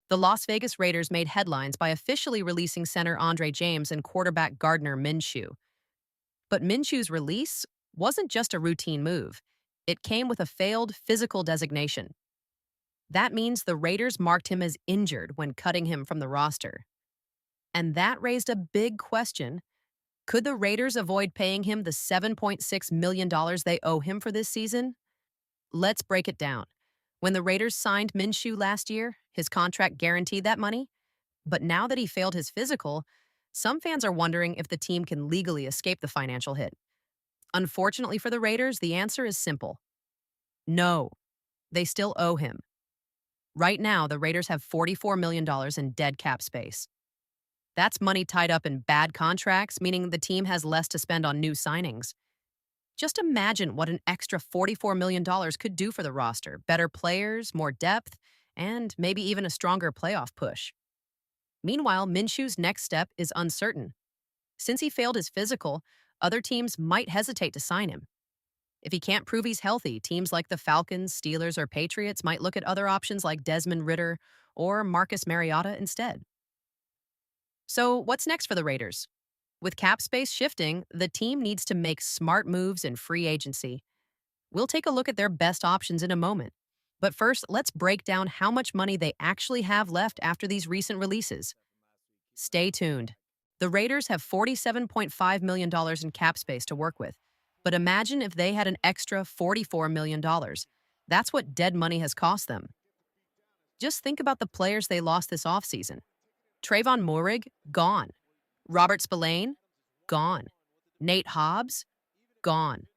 The Las Vegas Raiders made headlines by officially releasing center Andre James and quarterback Gardner Minshew. But Minshew's release wasn't just a routine move. It came with a failed physical designation. That means the Raiders marked him as injured when cutting him from the roster. And that raised a big question. Could the Raiders avoid paying him the $7.6 million they owe him for this season? Let's break it down. When the Raiders signed Minshew last year, his contract guaranteed that money. But now that he failed his physical, some fans are wondering if the team can legally escape the financial hit. Unfortunately for the Raiders, the answer is simple. No, they still owe him. Right now, the Raiders have $44 million in dead cap space. That's money tied up in bad contracts, meaning the team has less to spend on new signings. Just imagine what an extra $44 million could do for the roster. Better players, more depth, and maybe even a stronger playoff push. Meanwhile, Minshew's next step is uncertain. Since he failed his physical, other teams might hesitate to sign him. If he can't prove he's healthy, teams like the Falcons, Steelers, or Patriots might look at other options like Desmond Ridder or Marcus Mariota instead. So what's next for the Raiders? With cap space shifting, the team needs to make smart moves in free agency. We'll take a look at their best options in a moment. But first, let's break down how much money they actually have left after these recent releases. Stay tuned. The Raiders have $47.5 million in cap space to work with. But imagine if they had an extra $44 million. That's what dead money has cost them. Just think about the players they lost this offseason. Trayvon Moehrig, gone. Robert Spillane, gone. Nate Hobbs, gone.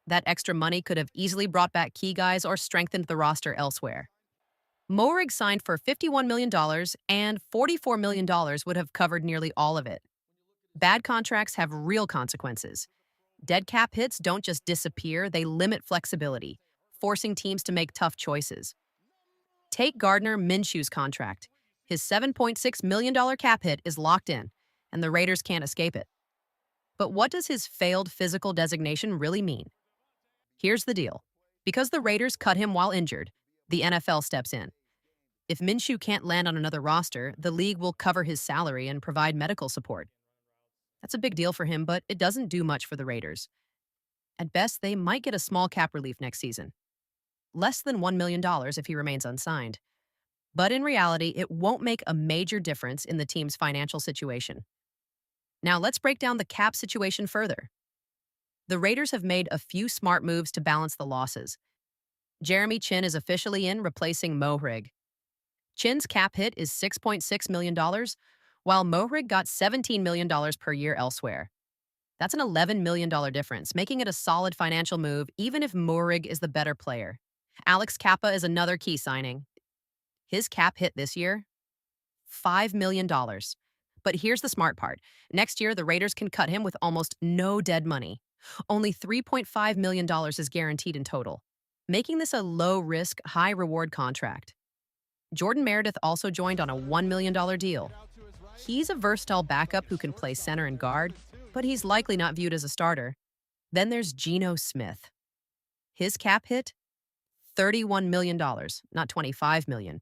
That extra money could have easily brought back key guys or strengthened the roster elsewhere. Moehrig signed for $51 million, and $44 million would have covered nearly all of it. Bad contracts have real consequences. Dead cap hits don't just disappear, they limit flexibility, forcing teams to make tough choices. Take Gardner Minshew's contract. His $7.6 million cap hit is locked in, and the Raiders can't escape it. But what does his failed physical designation really mean? Here's the deal. Because the Raiders cut him while injured, the NFL steps in. If Minshew can't land on another roster, the league will cover his salary and provide medical support. That's a big deal for him, but it doesn't do much for the Raiders. At best, they might get a small cap relief next season. Less than $1 million if he remains unsigned. But in reality, it won't make a major difference in the team's financial situation. Now let's break down the cap situation further. The Raiders have made a few smart moves to balance the losses. Jeremy Chinn is officially in, replacing Moehrig. Chinn's cap hit is $6.6 million, while Moehrig got $17 million per year elsewhere. That's an $11 million difference, making it a solid financial move even if Moehrig is the better player. Alex Kappa is another key signing. His cap hit this year? $5 million. But here's the smart part. Next year, the Raiders can cut him with almost no dead money. Only $3.5 million is guaranteed in total, making this a low-risk, high-reward contract. Jordan Meredith also joined on a $1 million deal. He's a versatile backup who can play center and guard, but he's likely not viewed as a starter. Then there's Geno Smith. His cap hit? $31 million, not $25 million,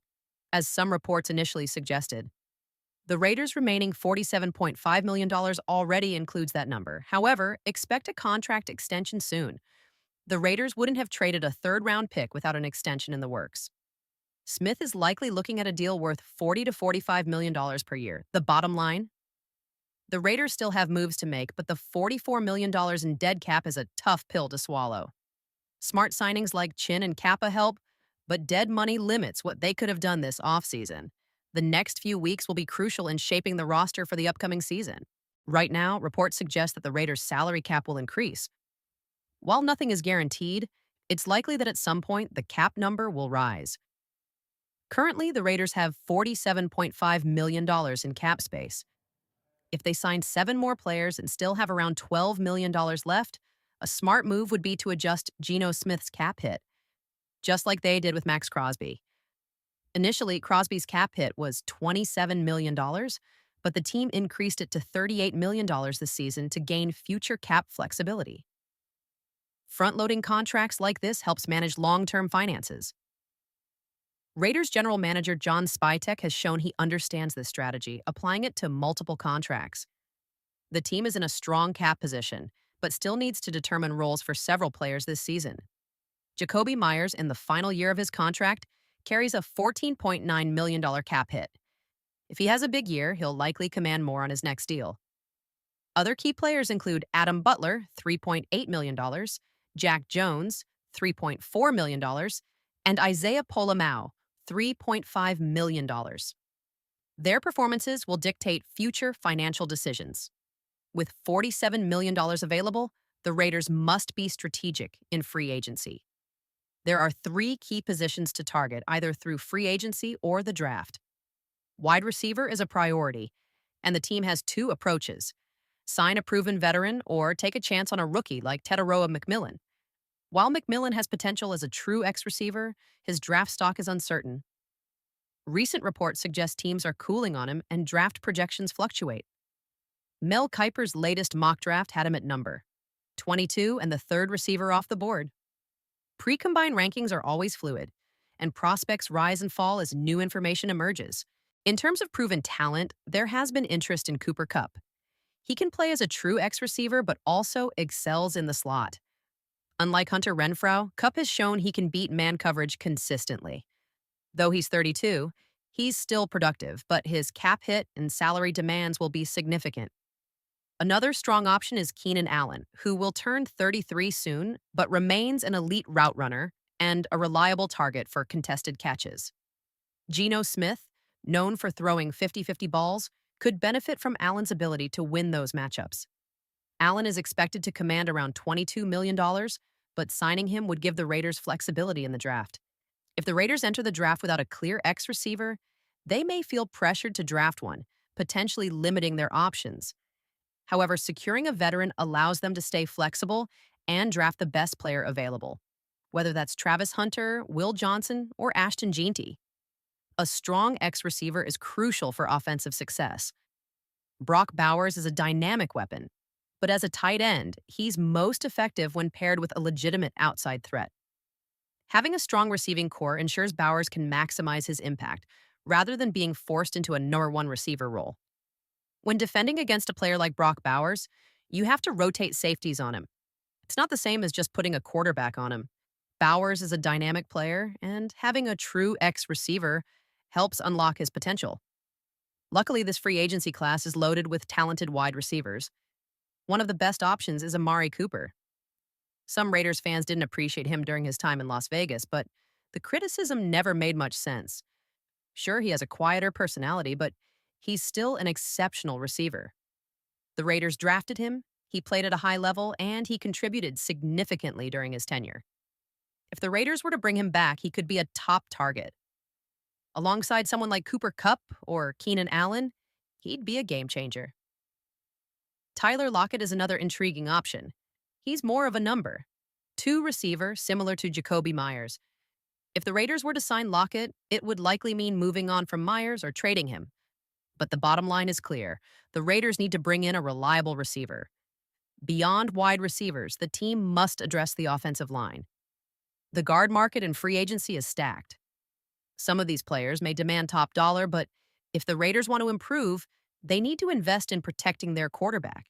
as some reports initially suggested. The Raiders' remaining $47.5 million already includes that number. However, expect a contract extension soon. The Raiders wouldn't have traded a third-round pick without an extension in the works. Smith is likely looking at a deal worth $40 to $45 million per year. The bottom line? The Raiders still have moves to make, but the $44 million in dead cap is a tough pill to swallow. Smart signings like Chinn and Kappa help, but dead money limits what they could have done this offseason. The next few weeks will be crucial in shaping the roster for the upcoming season. Right now, reports suggest that the Raiders' salary cap will increase. While nothing is guaranteed, it's likely that at some point the cap number will rise. Currently, the Raiders have $47.5 million in cap space. If they sign 7 more players and still have around $12 million left, a smart move would be to adjust Geno Smith's cap hit, just like they did with Max Crosby. Initially, Crosby's cap hit was $27 million, but the team increased it to $38 million this season to gain future cap flexibility. Front-loading contracts like this helps manage long-term finances. Raiders general manager John Spytek has shown he understands this strategy, applying it to multiple contracts. The team is in a strong cap position, but still needs to determine roles for several players this season. Jacoby Myers, in the final year of his contract, carries a $14.9 million cap hit. If he has a big year, he'll likely command more on his next deal. Other key players include Adam Butler, $3.8 million, Jack Jones, $3.4 million, and Isaiah Polamau, $3.5 million. Their performances will dictate future financial decisions. With $47 million available, the Raiders must be strategic in free agency. There are three key positions to target, either through free agency or the draft. Wide receiver is a priority, and the team has two approaches: sign a proven veteran or take a chance on a rookie like Teteroa McMillan. While McMillan has potential as a true X-receiver, his draft stock is uncertain. Recent reports suggest teams are cooling on him and draft projections fluctuate. Mel Kiper's latest mock draft had him at number 22 and the third receiver off the board. Pre-combine rankings are always fluid, and prospects rise and fall as new information emerges. In terms of proven talent, there has been interest in Cooper Kupp. He can play as a true X-receiver, but also excels in the slot. Unlike Hunter Renfrow, Kupp has shown he can beat man coverage consistently. Though he's 32, he's still productive, but his cap hit and salary demands will be significant. Another strong option is Keenan Allen, who will turn 33 soon, but remains an elite route runner and a reliable target for contested catches. Geno Smith, known for throwing 50-50 balls, could benefit from Allen's ability to win those matchups. Allen is expected to command around $22 million, but signing him would give the Raiders flexibility in the draft. If the Raiders enter the draft without a clear X receiver, they may feel pressured to draft one, potentially limiting their options. However, securing a veteran allows them to stay flexible and draft the best player available, whether that's Travis Hunter, Will Johnson, or Ashton Jeanty. A strong X receiver is crucial for offensive success. Brock Bowers is a dynamic weapon, but as a tight end, he's most effective when paired with a legitimate outside threat. Having a strong receiving core ensures Bowers can maximize his impact, rather than being forced into a number one receiver role. When defending against a player like Brock Bowers, you have to rotate safeties on him. It's not the same as just putting a quarterback on him. Bowers is a dynamic player, and having a true X receiver helps unlock his potential. Luckily, this free agency class is loaded with talented wide receivers. One of the best options is Amari Cooper. Some Raiders fans didn't appreciate him during his time in Las Vegas, but the criticism never made much sense. Sure, he has a quieter personality, but he's still an exceptional receiver. The Raiders drafted him, he played at a high level, and he contributed significantly during his tenure. If the Raiders were to bring him back, he could be a top target. Alongside someone like Cooper Kupp or Keenan Allen, he'd be a game changer. Tyler Lockett is another intriguing option. He's more of a number. Two receiver, similar to Jacoby Myers. If the Raiders were to sign Lockett, it would likely mean moving on from Myers or trading him. But the bottom line is clear. The Raiders need to bring in a reliable receiver. Beyond wide receivers, the team must address the offensive line. The guard market in free agency is stacked. Some of these players may demand top dollar, but if the Raiders want to improve, they need to invest in protecting their quarterback.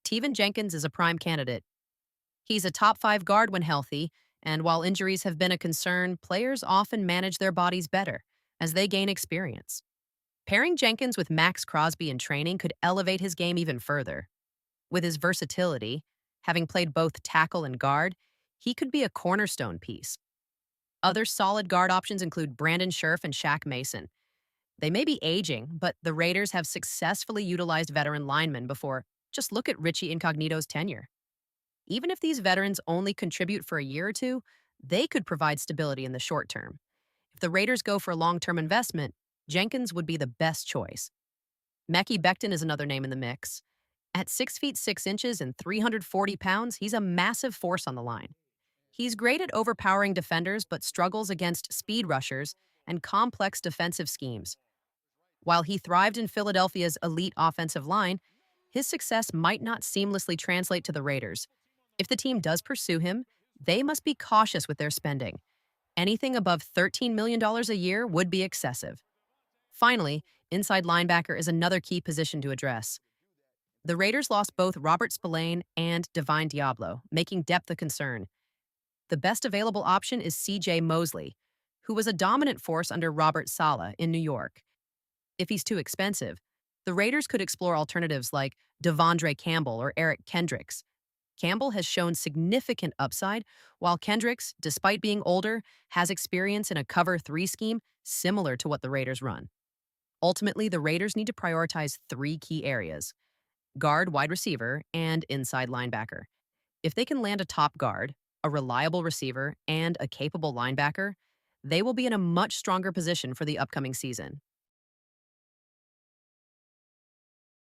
Teven Jenkins is a prime candidate. He's a top 5 guard when healthy, and while injuries have been a concern, players often manage their bodies better as they gain experience. Pairing Jenkins with Max Crosby in training could elevate his game even further. With his versatility, having played both tackle and guard, he could be a cornerstone piece. Other solid guard options include Brandon Scherf and Shaq Mason. They may be aging, but the Raiders have successfully utilized veteran linemen before. Just look at Richie Incognito's tenure. Even if these veterans only contribute for a year or two, they could provide stability in the short term. If the Raiders go for a long-term investment, Jenkins would be the best choice. Mekhi Becton is another name in the mix. At 6 feet 6 inches and 340 pounds, he's a massive force on the line. He's great at overpowering defenders but struggles against speed rushers and complex defensive schemes. While he thrived in Philadelphia's elite offensive line, his success might not seamlessly translate to the Raiders. If the team does pursue him, they must be cautious with their spending. Anything above $13 million a year would be excessive. Finally, inside linebacker is another key position to address. The Raiders lost both Robert Spillane and Divine Diablo, making depth a concern. The best available option is C.J. Mosley, who was a dominant force under Robert Saleh in New York. If he's too expensive, the Raiders could explore alternatives like Devondre Campbell or Eric Kendricks. Campbell has shown significant upside, while Kendricks, despite being older, has experience in a cover 3 scheme similar to what the Raiders run. Ultimately, the Raiders need to prioritize 3 key areas: guard, wide receiver, and inside linebacker. If they can land a top guard, a reliable receiver, and a capable linebacker, they will be in a much stronger position for the upcoming season.